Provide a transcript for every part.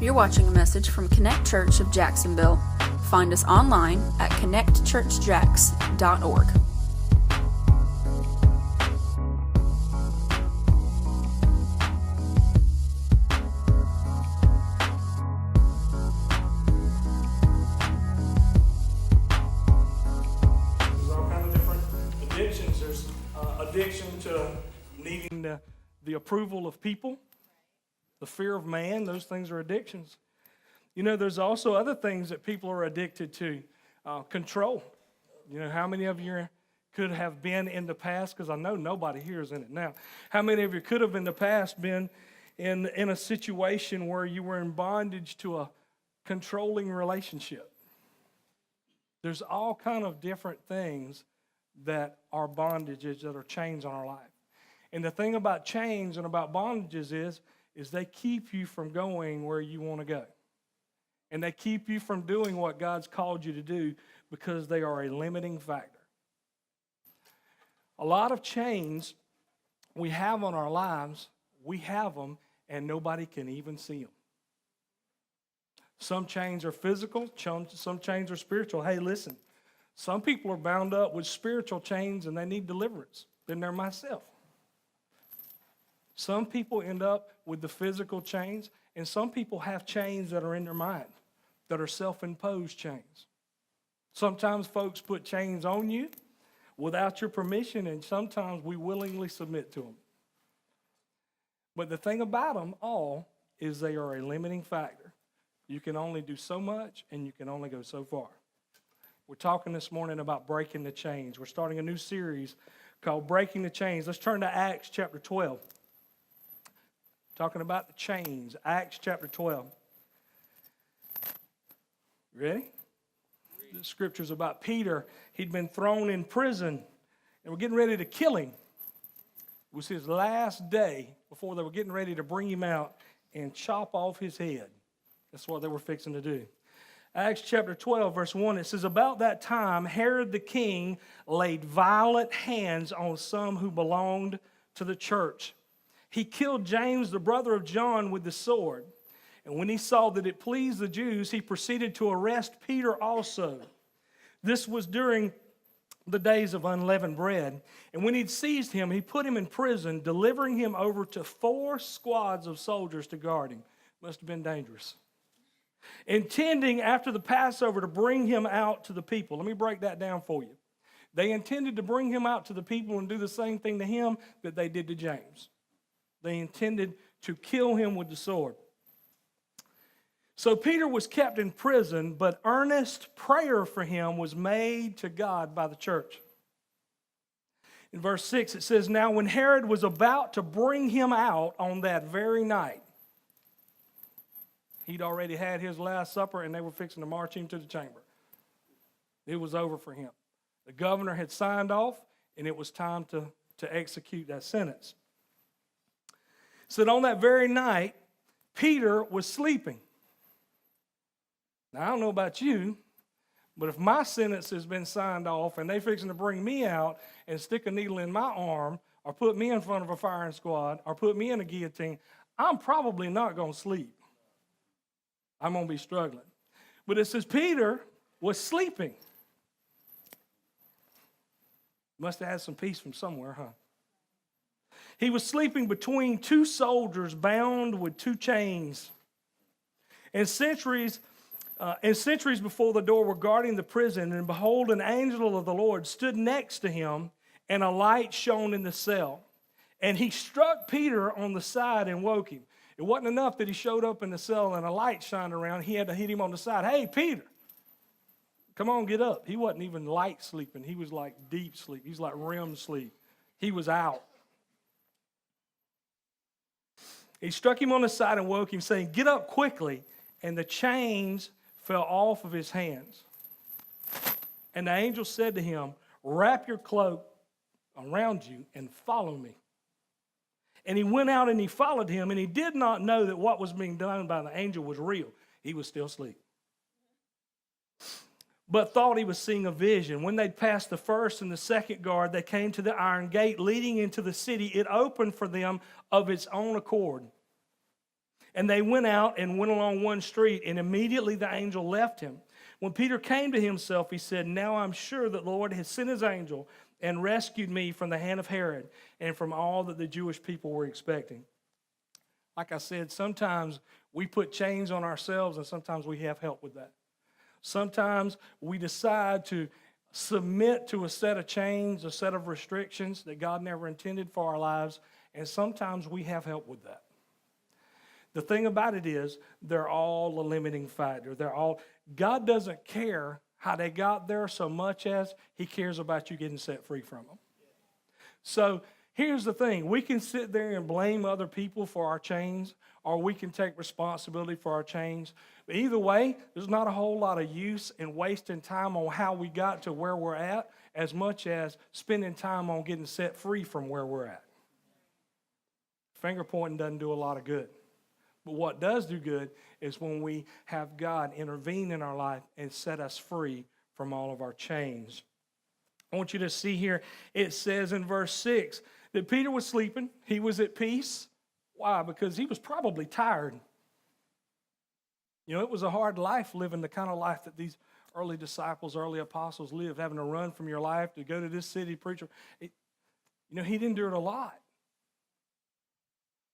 You're watching a message from Connect Church of Jacksonville. Find us online at connectchurchjax.org. There's all kinds of different addictions. There's addiction to needing the approval of people, the fear of man. Those things are addictions. You know, there's also other things that people are addicted to. Control. You know, how many of you could have been in the past, because I know nobody here is in it now, how many of you could have in the past been in a situation where you were in bondage to a controlling relationship? There's all kind of different things that are bondages, that are chains on our life. And the thing about chains and about bondages is they keep you from going where you want to go. And they keep you from doing what God's called you to do because they are a limiting factor. A lot of chains we have on our lives, we have them and nobody can even see them. Some chains are physical, some chains are spiritual. Hey, listen, some people are bound up with spiritual chains and they need deliverance. Been there myself. Some people end up with the physical chains, and some people have chains that are in their mind, that are self-imposed chains. Sometimes folks put chains on you without your permission, and sometimes we willingly submit to them. But the thing about them all is they are a limiting factor. You can only do so much, and you can only go so far. We're talking this morning about breaking the chains. We're starting a new series called Breaking the Chains. Let's turn to Acts chapter 12. Talking about the chains, Acts chapter 12. Ready? The scripture's about Peter. He'd been thrown in prison, and we're getting ready to kill him. It was his last day before they were getting ready to bring him out and chop off his head. That's what they were fixing to do. Acts chapter 12, verse 1, it says, "About that time, Herod the king laid violent hands on some who belonged to the church. He killed James, the brother of John, with the sword. And when he saw that it pleased the Jews, he proceeded to arrest Peter also. This was during the days of unleavened bread. And when he'd seized him, he put him in prison, delivering him over to 4 squads of soldiers to guard him." Must have been dangerous. "Intending after the Passover to bring him out to the people." Let me break that down for you. They intended to bring him out to the people and do the same thing to him that they did to James. They intended to kill him with the sword. So Peter was kept in prison, but earnest prayer for him was made to God by the church. In verse 6, it says, "Now when Herod was about to bring him out on that very night," he'd already had his last supper and they were fixing to march him to the chamber. It was over for him. The governor had signed off and it was time to execute that sentence. Said on that very night, Peter was sleeping. Now, I don't know about you, but if my sentence has been signed off and they're fixing to bring me out and stick a needle in my arm or put me in front of a firing squad or put me in a guillotine, I'm probably not going to sleep. I'm going to be struggling. But it says Peter was sleeping. Must have had some peace from somewhere, huh? He was sleeping between 2 soldiers bound with 2 chains. And sentries before the door were guarding the prison, and behold, an angel of the Lord stood next to him, and a light shone in the cell. And he struck Peter on the side and woke him. It wasn't enough that he showed up in the cell and a light shined around. He had to hit him on the side. "Hey, Peter, come on, get up." He wasn't even light sleeping. He was like deep sleep. He was like REM sleep. He was out. He struck him on the side and woke him, saying, "Get up quickly." And the chains fell off of his hands. And the angel said to him, "Wrap your cloak around you and follow me." And he went out and he followed him, and he did not know that what was being done by the angel was real. He was still asleep, but thought he was seeing a vision. When they'd passed the first and the second guard, they came to the iron gate leading into the city. It opened for them of its own accord. And they went out and went along one street, and immediately the angel left him. When Peter came to himself, he said, "Now I'm sure that the Lord has sent his angel and rescued me from the hand of Herod and from all that the Jewish people were expecting." Like I said, sometimes we put chains on ourselves, and sometimes we have help with that. Sometimes we decide to submit to a set of chains, a set of restrictions that God never intended for our lives, and sometimes we have help with that. The thing about it is, they're all a limiting factor. God doesn't care how they got there so much as he cares about you getting set free from them. So here's the thing. We can sit there and blame other people for our chains, or we can take responsibility for our chains. But either way, there's not a whole lot of use in wasting time on how we got to where we're at as much as spending time on getting set free from where we're at. Finger pointing doesn't do a lot of good. But what does do good is when we have God intervene in our life and set us free from all of our chains. I want you to see here, it says in verse 6 that Peter was sleeping. He was at peace. Why? Because he was probably tired. You know, it was a hard life living the kind of life that these early disciples, early apostles lived, having to run from your life to go to this city, preach. He endured a lot.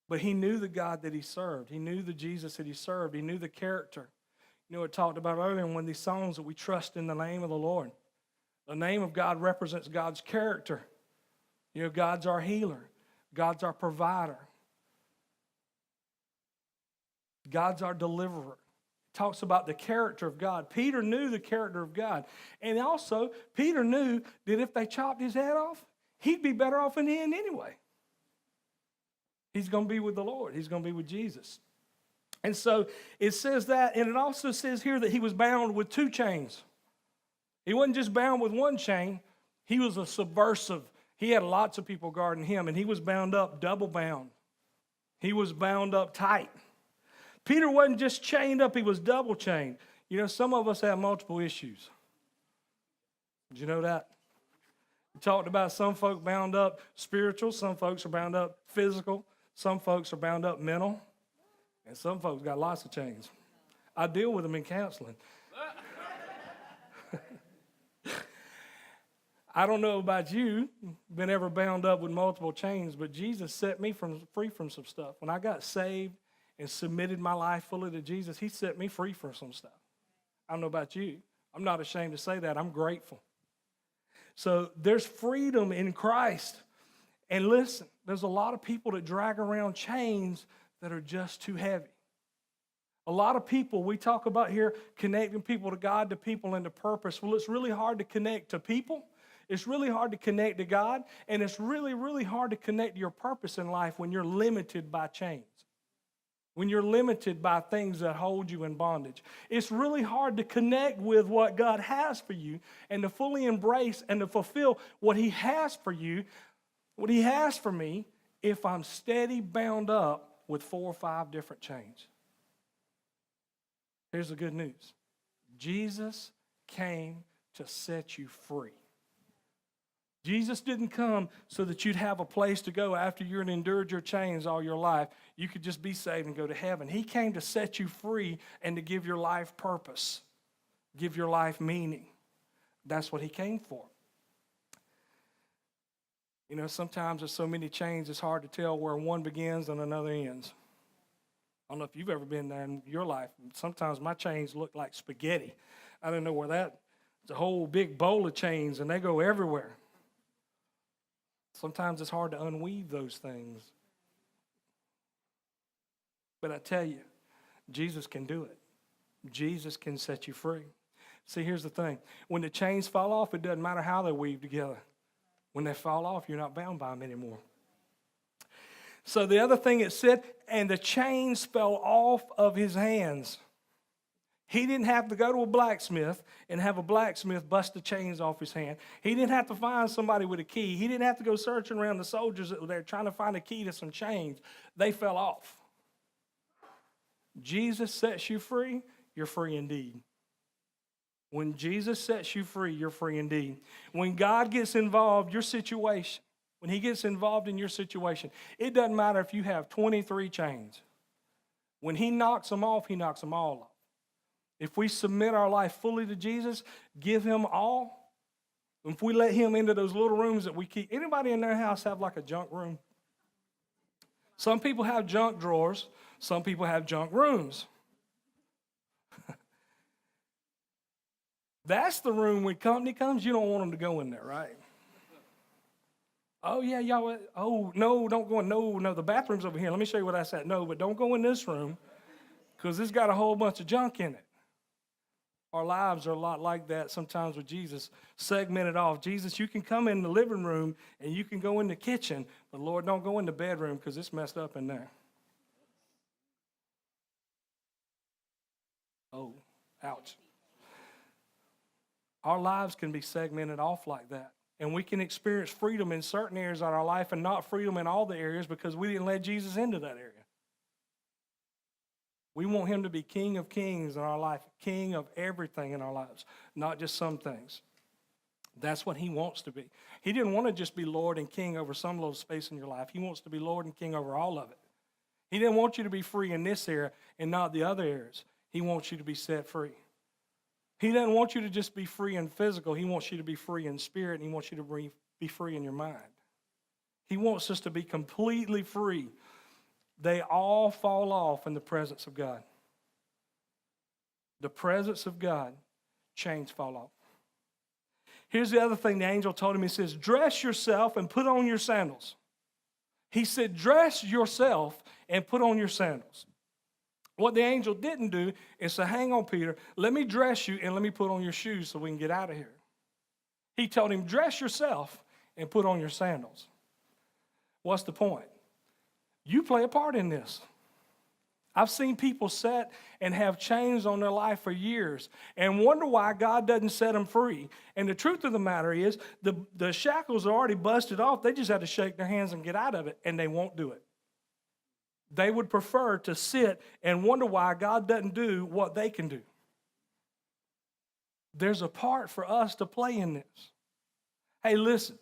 But he knew the God that he served. He knew the Jesus that he served. He knew the character. You know, it talked about earlier in one of these songs that we trust in the name of the Lord. The name of God represents God's character. You know, God's our healer. God's our provider. God's our deliverer. It talks about the character of God. Peter knew the character of God. And also, Peter knew that if they chopped his head off, he'd be better off in the end anyway. He's going to be with the Lord. He's going to be with Jesus. And so it says that, and it also says here that he was bound with 2 chains. He wasn't just bound with 1 chain. He was a subversive. He had lots of people guarding him, and he was bound up, double bound. He was bound up tight. Peter wasn't just chained up, he was double chained. You know, some of us have multiple issues. Did you know that? We talked about some folk bound up spiritual, some folks are bound up physical, some folks are bound up mental, and some folks got lots of chains. I deal with them in counseling. I don't know about you, been ever bound up with multiple chains, but Jesus set me free from some stuff. When I got saved and submitted my life fully to Jesus, he set me free from some stuff. I don't know about you. I'm not ashamed to say that. I'm grateful. So there's freedom in Christ. And listen, there's a lot of people that drag around chains that are just too heavy. A lot of people, we talk about here connecting people to God, to people, and to purpose. Well, it's really hard to connect to people. It's really hard to connect to God. And it's really, really hard to connect to your purpose in life when you're limited by chains. When you're limited by things that hold you in bondage. It's really hard to connect with what God has for you and to fully embrace and to fulfill what he has for you, what he has for me, if I'm steady bound up with 4 or 5 different chains. Here's the good news. Jesus came to set you free. Jesus didn't come so that you'd have a place to go after you'd endured your chains all your life. You could just be saved and go to heaven. He came to set you free and to give your life purpose, give your life meaning. That's what he came for. You know, sometimes there's so many chains, it's hard to tell where one begins and another ends. I don't know if you've ever been there in your life. Sometimes my chains look like spaghetti. I don't know where that, it's a whole big bowl of chains and they go everywhere. Sometimes it's hard to unweave those things. But I tell you, Jesus can do it. Jesus can set you free. See, here's the thing. When the chains fall off, it doesn't matter how they weave together. When they fall off, you're not bound by them anymore. So the other thing it said, and the chains fell off of his hands. He didn't have to go to a blacksmith and have a blacksmith bust the chains off his hand. He didn't have to find somebody with a key. He didn't have to go searching around the soldiers that were there trying to find a key to some chains. They fell off. Jesus sets you free, you're free indeed. When Jesus sets you free, you're free indeed. When God gets involved, your situation, when he gets involved in your situation, it doesn't matter if you have 23 chains. When he knocks them off, he knocks them all off. If we submit our life fully to Jesus, give him all, if we let him into those little rooms that we keep. Anybody in their house have like a junk room? Some people have junk drawers. Some people have junk rooms. That's the room when company comes, you don't want them to go in there, right? Oh, yeah, y'all, oh, no, don't go in. No, the bathroom's over here. Let me show you what I said. No, but don't go in this room because it's got a whole bunch of junk in it. Our lives are a lot like that sometimes with Jesus, segmented off. Jesus, you can come in the living room and you can go in the kitchen, but Lord, don't go in the bedroom because it's messed up in there. Oh, ouch. Our lives can be segmented off like that. And we can experience freedom in certain areas of our life and not freedom in all the areas because we didn't let Jesus into that area. We want him to be King of kings in our life, King of everything in our lives, not just some things. That's what he wants to be. He didn't want to just be Lord and King over some little space in your life. He wants to be Lord and King over all of it. He didn't want you to be free in this area and not the other areas. He wants you to be set free. He doesn't want you to just be free in physical. He wants you to be free in spirit, and he wants you to be free in your mind. He wants us to be completely free. They all fall off in the presence of God. The presence of God, chains fall off. Here's the other thing the angel told him. He says, dress yourself and put on your sandals. He said, dress yourself and put on your sandals. What the angel didn't do is say, hang on, Peter, let me dress you and let me put on your shoes so we can get out of here. He told him, dress yourself and put on your sandals. What's the point? You play a part in this. I've seen people set and have chains on their life for years and wonder why God doesn't set them free. And the truth of the matter is the shackles are already busted off. They just have to shake their hands and get out of it, and they won't do it. They would prefer to sit and wonder why God doesn't do what they can do. There's a part for us to play in this. Hey, listen,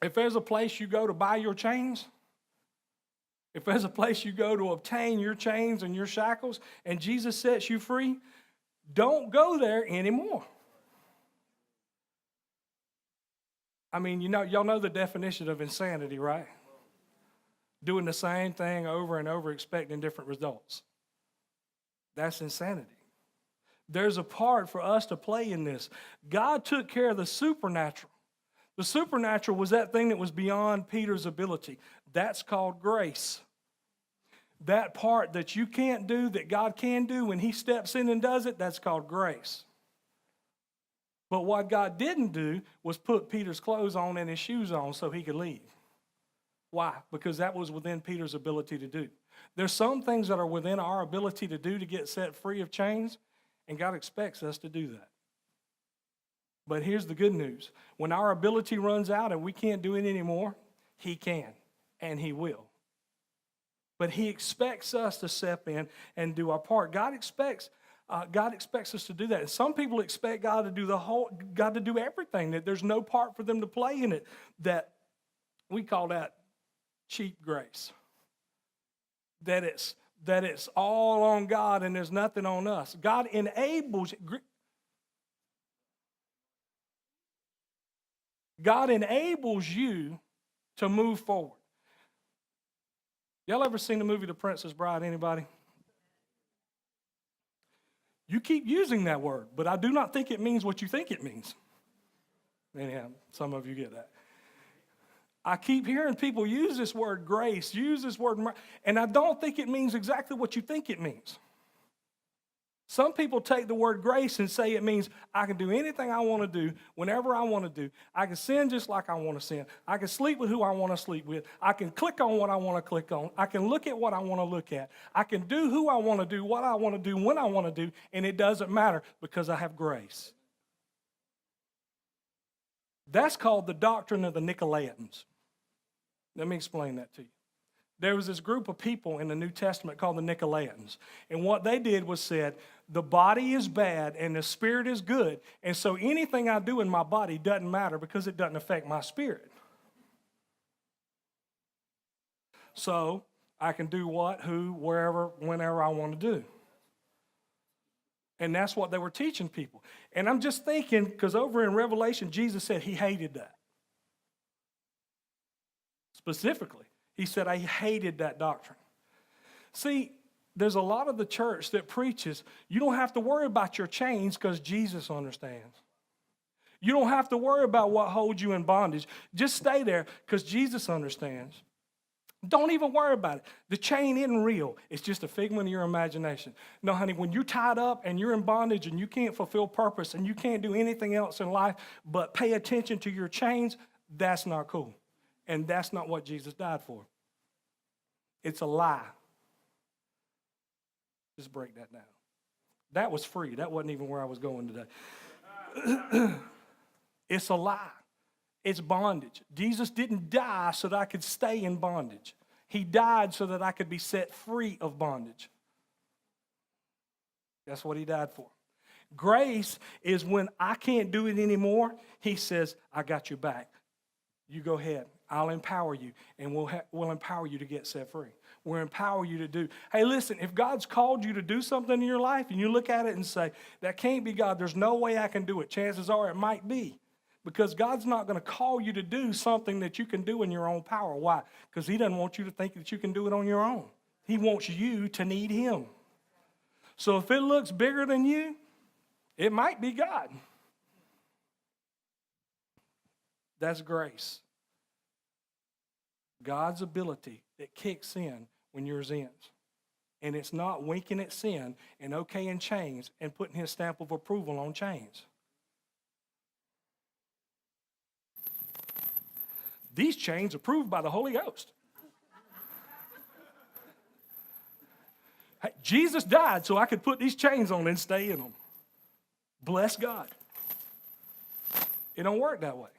if there's a place you go to buy your chains, if there's a place you go to obtain your chains and your shackles, and Jesus sets you free, don't go there anymore. I mean, y'all know the definition of insanity, right? Doing the same thing over and over, expecting different results. That's insanity. There's a part for us to play in this. God took care of the supernatural. The supernatural was that thing that was beyond Peter's ability. That's called grace. That part that you can't do, that God can do when he steps in and does it, that's called grace. But what God didn't do was put Peter's clothes on and his shoes on so he could leave. Why? Because that was within Peter's ability to do. There's some things that are within our ability to do to get set free of chains, and God expects us to do that. But here's the good news. When our ability runs out and we can't do it anymore, he can, and he will. But he expects us to step in and do our part. God expects us to do that. And some people expect God to do everything, that there's no part for them to play in it. That we call that cheap grace. That it's all on God and there's nothing on us. God enables you to move forward. Y'all ever seen the movie The Princess Bride? Anybody? You keep using that word, but I do not think it means what you think it means. Anyhow, some of you get that. I keep hearing people use this word grace, use this word, and I don't think it means exactly what you think it means. Some people take the word grace and say it means I can do anything I want to do, whenever I want to do. I can sin just like I want to sin. I can sleep with who I want to sleep with. I can click on what I want to click on. I can look at what I want to look at. I can do who I want to do, what I want to do, when I want to do, and it doesn't matter because I have grace. That's called the doctrine of the Nicolaitans. Let me explain that to you. There was this group of people in the New Testament called the Nicolaitans. And what they did was said, the body is bad and the spirit is good. And so anything I do in my body doesn't matter because it doesn't affect my spirit. So I can do what, who, wherever, whenever I want to do. And that's what they were teaching people. And I'm just thinking, because over in Revelation, Jesus said he hated that. Specifically, he said, I hated that doctrine. See, there's a lot of the church that preaches, you don't have to worry about your chains because Jesus understands. You don't have to worry about what holds you in bondage. Just stay there because Jesus understands. Don't even worry about it. The chain isn't real. It's just a figment of your imagination. No, honey, when you're tied up and you're in bondage and you can't fulfill purpose and you can't do anything else in life but pay attention to your chains, that's not cool. And that's not what Jesus died for. It's a lie. Just break that down. That was free. That wasn't even where I was going today. It's a lie. It's bondage. Jesus didn't die so that I could stay in bondage. He died so that I could be set free of bondage. That's what he died for. Grace is when I can't do it anymore. He says, I got your back. You go ahead. I'll empower you, and we'll empower you to get set free. We'll empower you to do. Hey, listen, if God's called you to do something in your life, and you look at it and say, that can't be God, there's no way I can do it. Chances are it might be. Because God's not going to call you to do something that you can do in your own power. Why? Because he doesn't want you to think that you can do it on your own. He wants you to need him. So if it looks bigger than you, it might be God. That's grace. God's ability that kicks in when yours ends. And it's not winking at sin and okaying chains and putting his stamp of approval on chains. These chains are approved by the Holy Ghost. Hey, Jesus died so I could put these chains on and stay in them. Bless God. It don't work that way.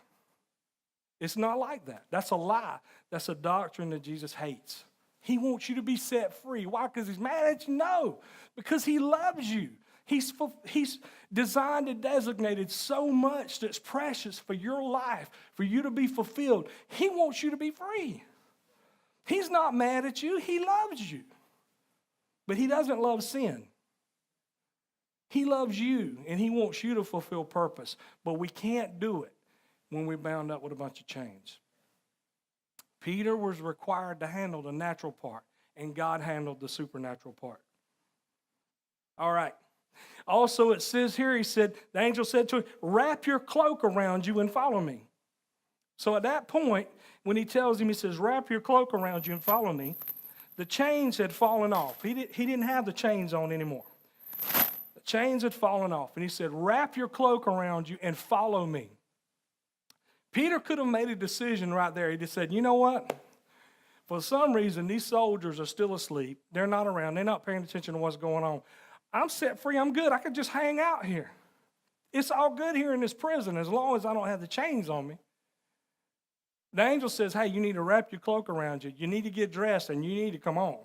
It's not like that. That's a lie. That's a doctrine that Jesus hates. He wants you to be set free. Why? Because he's mad at you? No. Because he loves you. He's designed and designated so much that's precious for your life, for you to be fulfilled. He wants you to be free. He's not mad at you. He loves you. But he doesn't love sin. He loves you, and he wants you to fulfill purpose. But we can't do it when we're bound up with a bunch of chains. Peter was required to handle the natural part, and God handled the supernatural part. All right. Also, it says here, the angel said to him, wrap your cloak around you and follow me. So at that point, when he tells him, he says, wrap your cloak around you and follow me, the chains had fallen off. He didn't have the chains on anymore. The chains had fallen off. And he said, wrap your cloak around you and follow me. Peter could have made a decision right there. He just said, you know what? For some reason, these soldiers are still asleep. They're not around. They're not paying attention to what's going on. I'm set free. I'm good. I could just hang out here. It's all good here in this prison as long as I don't have the chains on me. The angel says, hey, you need to wrap your cloak around you. You need to get dressed, and you need to come on.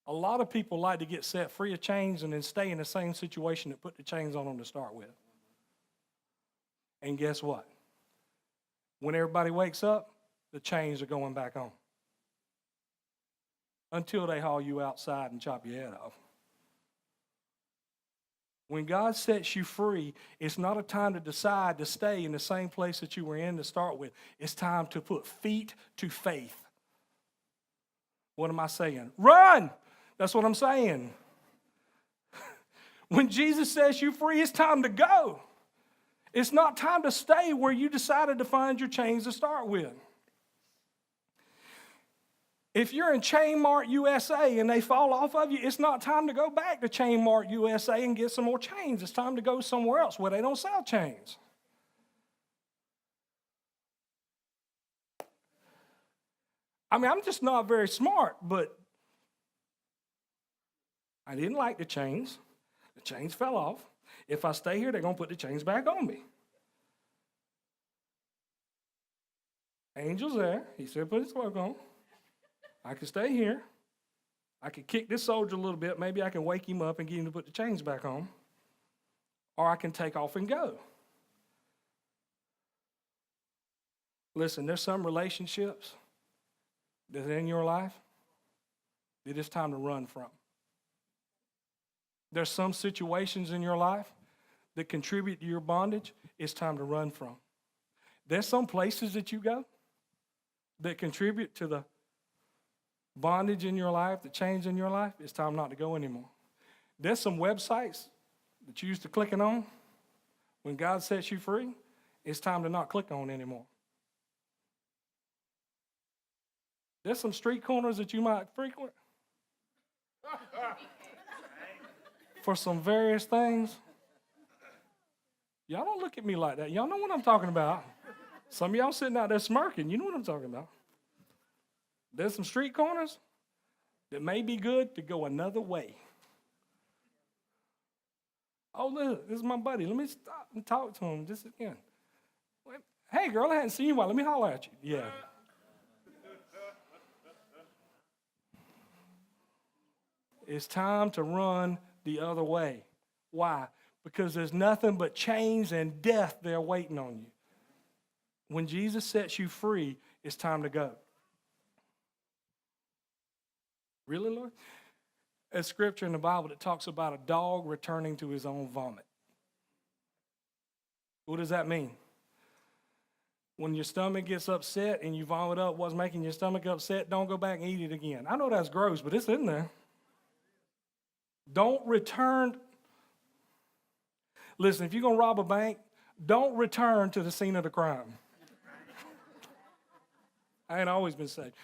A lot of people like to get set free of chains and then stay in the same situation that put the chains on them to start with. And guess what? When everybody wakes up, the chains are going back on. Until they haul you outside and chop your head off. When God sets you free, it's not a time to decide to stay in the same place that you were in to start with. It's time to put feet to faith. What am I saying? Run! That's what I'm saying. When Jesus sets you free, it's time to go. It's not time to stay where you decided to find your chains to start with. If you're in Chain Mart USA and they fall off of you, it's not time to go back to Chain Mart USA and get some more chains. It's time to go somewhere else where they don't sell chains. I mean, I'm just not very smart, but I didn't like the chains. The chains fell off. If I stay here, they're going to put the chains back on me. Angel's there. He said, put his cloak on. I can stay here. I can kick this soldier a little bit. Maybe I can wake him up and get him to put the chains back on. Or I can take off and go. Listen, there's some relationships that's in your life that it's time to run from. There's some situations in your life that contribute to your bondage, it's time to run from. There's some places that you go that contribute to the bondage in your life, the change in your life, it's time not to go anymore. There's some websites that you used to clicking on. When God sets you free, it's time to not click on anymore. There's some street corners that you might frequent for some various things. Y'all don't look at me like that. Y'all know what I'm talking about. Some of y'all sitting out there smirking. You know what I'm talking about. There's some street corners that may be good to go another way. Oh, look, this is my buddy. Let me stop and talk to him just again. Hey, girl, I hadn't seen you in a while. Let me holler at you. Yeah. It's time to run the other way. Why? Because there's nothing but chains and death there waiting on you. When Jesus sets you free, it's time to go. Really, Lord? There's scripture in the Bible that talks about a dog returning to his own vomit. What does that mean? When your stomach gets upset and you vomit up what's making your stomach upset, don't go back and eat it again. I know that's gross, but it's in there. Don't return. Listen, if you're going to rob a bank, don't return to the scene of the crime. I ain't always been saved.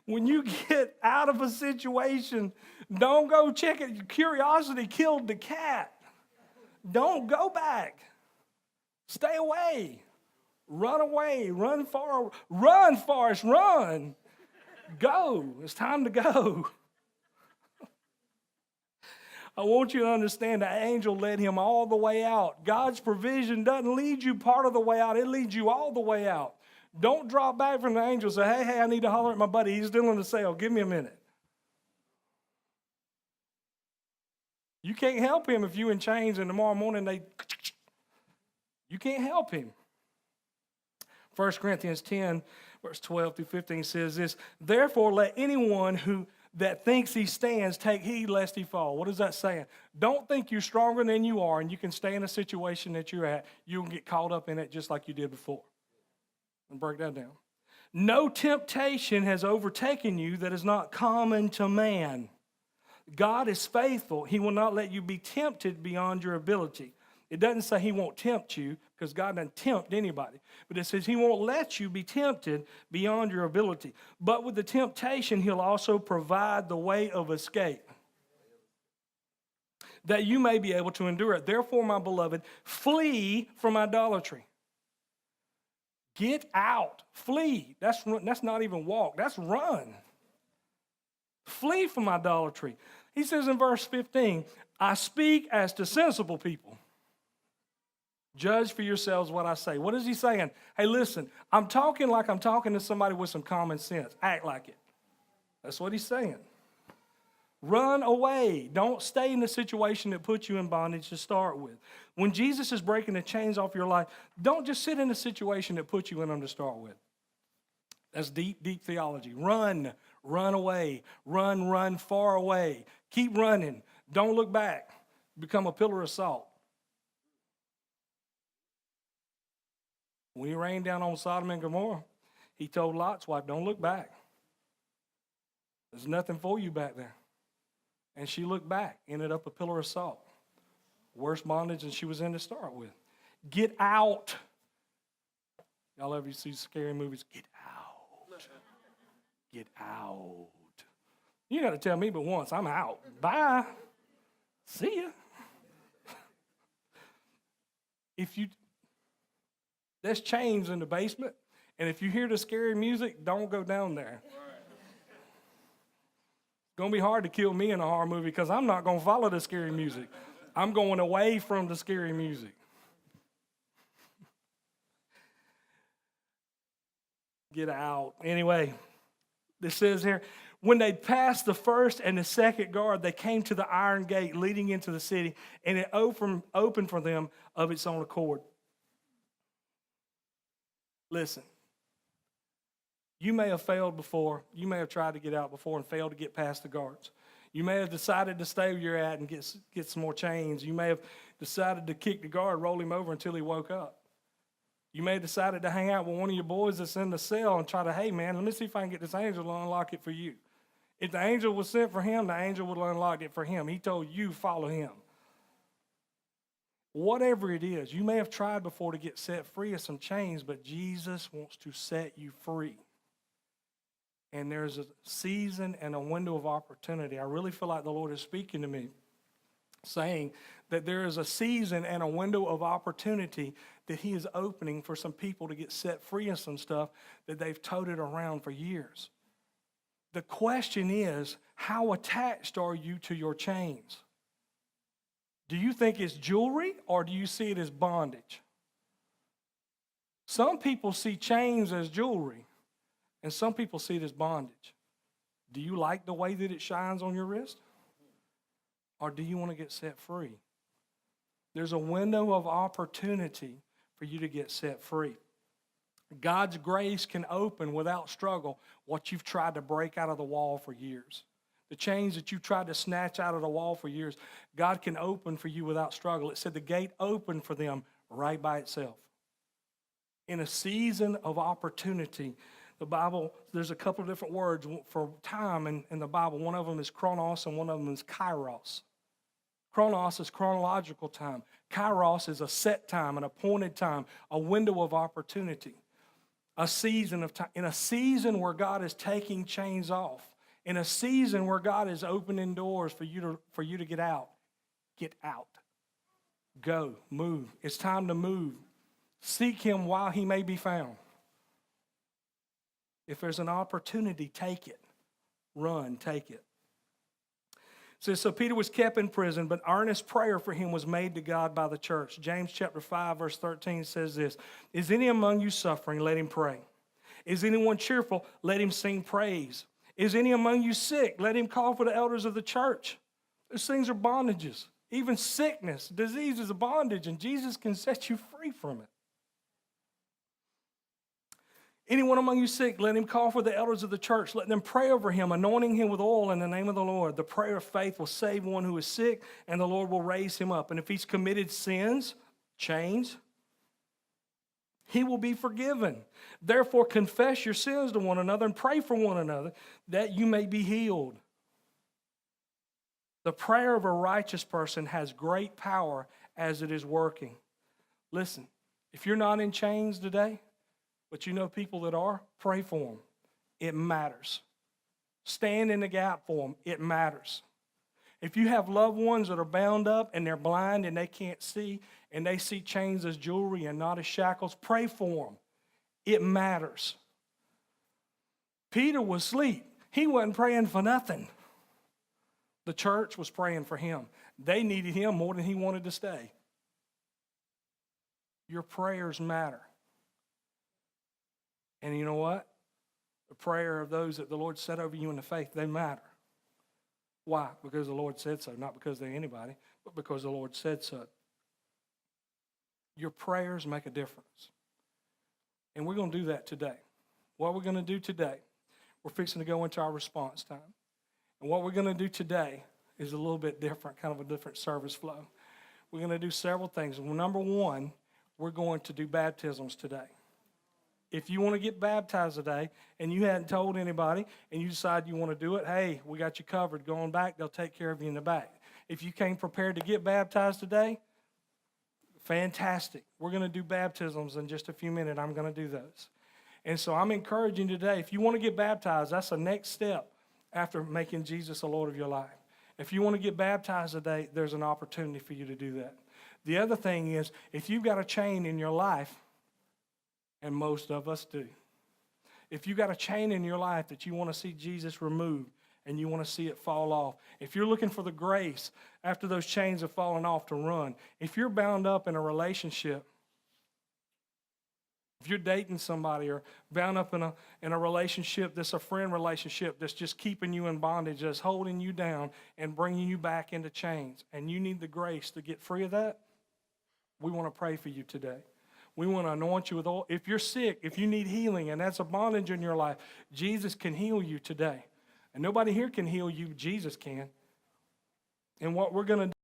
When you get out of a situation, don't go check it. Curiosity killed the cat. Don't go back. Stay away. Run away. Run far. Run, Forrest, run. Go. It's time to go. I want you to understand the angel led him all the way out. God's provision doesn't lead you part of the way out. It leads you all the way out. Don't drop back from the angel and say, hey, I need to holler at my buddy. He's still in the cell. Give me a minute. You can't help him if you're in chains and tomorrow morning you can't help him. 1 Corinthians 10, verse 12 through 15 says this, therefore let anyone that thinks he stands take heed lest he fall. What is that saying? Don't think you're stronger than you are and you can stay in a situation that you're at. You can get caught up in it just like you did before. And break that down. No temptation has overtaken you that is not common to man. God is faithful. He will not let you be tempted beyond your ability. It doesn't say he won't tempt you because God doesn't tempt anybody. But it says he won't let you be tempted beyond your ability. But with the temptation, he'll also provide the way of escape that you may be able to endure it. Therefore, my beloved, flee from idolatry. Get out. Flee. That's not even walk. That's run. Flee from idolatry. He says in verse 15, I speak as to sensible people. Judge for yourselves what I say. What is he saying? Hey, listen, I'm talking like I'm talking to somebody with some common sense. Act like it. That's what he's saying. Run away. Don't stay in the situation that puts you in bondage to start with. When Jesus is breaking the chains off your life, don't just sit in the situation that puts you in them to start with. That's deep, deep theology. Run away. Run far away. Keep running. Don't look back. Become a pillar of salt. When he rained down on Sodom and Gomorrah, he told Lot's wife, don't look back. There's nothing for you back there. And she looked back, ended up a pillar of salt. Worse bondage than she was in to start with. Get out. Y'all ever see scary movies? Get out. Get out. You got to tell me but once, I'm out. Bye. See ya. There's chains in the basement, and if you hear the scary music, don't go down there. It's going to be hard to kill me in a horror movie because I'm not going to follow the scary music. I'm going away from the scary music. Get out. Anyway, this says here, when they passed the first and the second guard, they came to the iron gate leading into the city, and it opened for them of its own accord. Listen, You may have failed before. You may have tried to get out before and failed to get past the guards. You may have decided to stay where you're at and get some more chains. You may have decided to kick the guard, roll him over until he woke up. You may have decided to hang out with one of your boys that's in the cell and try to, hey, man, let me see if I can get this angel to unlock it for you. If the angel was sent for him, the angel would have unlocked it for him. He told you, follow him. Whatever it is, you may have tried before to get set free of some chains, but Jesus wants to set you free. And there's a season and a window of opportunity. I really feel like the Lord is speaking to me, saying that there is a season and a window of opportunity that he is opening for some people to get set free of some stuff that they've toted around for years. The question is, how attached are you to your chains? Do you think it's jewelry or do you see it as bondage? Some people see chains as jewelry and some people see it as bondage. Do you like the way that it shines on your wrist? Or do you want to get set free? There's a window of opportunity for you to get set free. God's grace can open without struggle what you've tried to break out of the wall for years. The chains that you've tried to snatch out of the wall for years, God can open for you without struggle. It said the gate opened for them right by itself. In a season of opportunity, the Bible, there's a couple of different words for time in the Bible. One of them is chronos and one of them is kairos. Chronos is chronological time. Kairos is a set time, an appointed time, a window of opportunity, a season of time. In a season where God is taking chains off, in a season where God is opening doors for you to get out. Get out. Go. Move. It's time to move. Seek him while he may be found. If there's an opportunity, take it. Run, take it. It says, so Peter was kept in prison, but earnest prayer for him was made to God by the church. James chapter 5, verse 13 says this, is any among you suffering? Let him pray. Is anyone cheerful? Let him sing praise. Is any among you sick? Let him call for the elders of the church. Those things are bondages. Even sickness, disease is a bondage, and Jesus can set you free from it. Anyone among you sick, let him call for the elders of the church. Let them pray over him, anointing him with oil in the name of the Lord. The prayer of faith will save one who is sick, and the Lord will raise him up. And if he's committed sins, chains, he will be forgiven. Therefore, confess your sins to one another and pray for one another that you may be healed. The prayer of a righteous person has great power as it is working. Listen, if you're not in chains today, but you know people that are, pray for them. It matters. Stand in the gap for them. It matters. If you have loved ones that are bound up and they're blind and they can't see and they see chains as jewelry and not as shackles, pray for them. It matters. Peter was asleep. He wasn't praying for nothing. The church was praying for him. They needed him more than he wanted to stay. Your prayers matter. And you know what? The prayer of those that the Lord set over you in the faith, they matter. Why? Because the Lord said so. Not because they're anybody, but because the Lord said so. Your prayers make a difference. And we're going to do that today. What we're going to do today, we're fixing to go into our response time. And what we're going to do today is a little bit different, kind of a different service flow. We're going to do several things. Number one, we're going to do baptisms today. If you want to get baptized today and you hadn't told anybody and you decide you want to do it, hey, we got you covered. Go on back. They'll take care of you in the back. If you came prepared to get baptized today, fantastic. We're going to do baptisms in just a few minutes. I'm going to do those. And so I'm encouraging today, if you want to get baptized, that's the next step after making Jesus the Lord of your life. If you want to get baptized today, there's an opportunity for you to do that. The other thing is, if you've got a chain in your life, and most of us do. If you got a chain in your life that you want to see Jesus remove and you want to see it fall off, if you're looking for the grace after those chains have fallen off to run, if you're bound up in a relationship, if you're dating somebody or bound up in a relationship that's a friend relationship that's just keeping you in bondage, that's holding you down and bringing you back into chains, and you need the grace to get free of that, we want to pray for you today. We want to anoint you with oil. If you're sick, if you need healing, and that's a bondage in your life, Jesus can heal you today. And nobody here can heal you, Jesus can. And what we're going to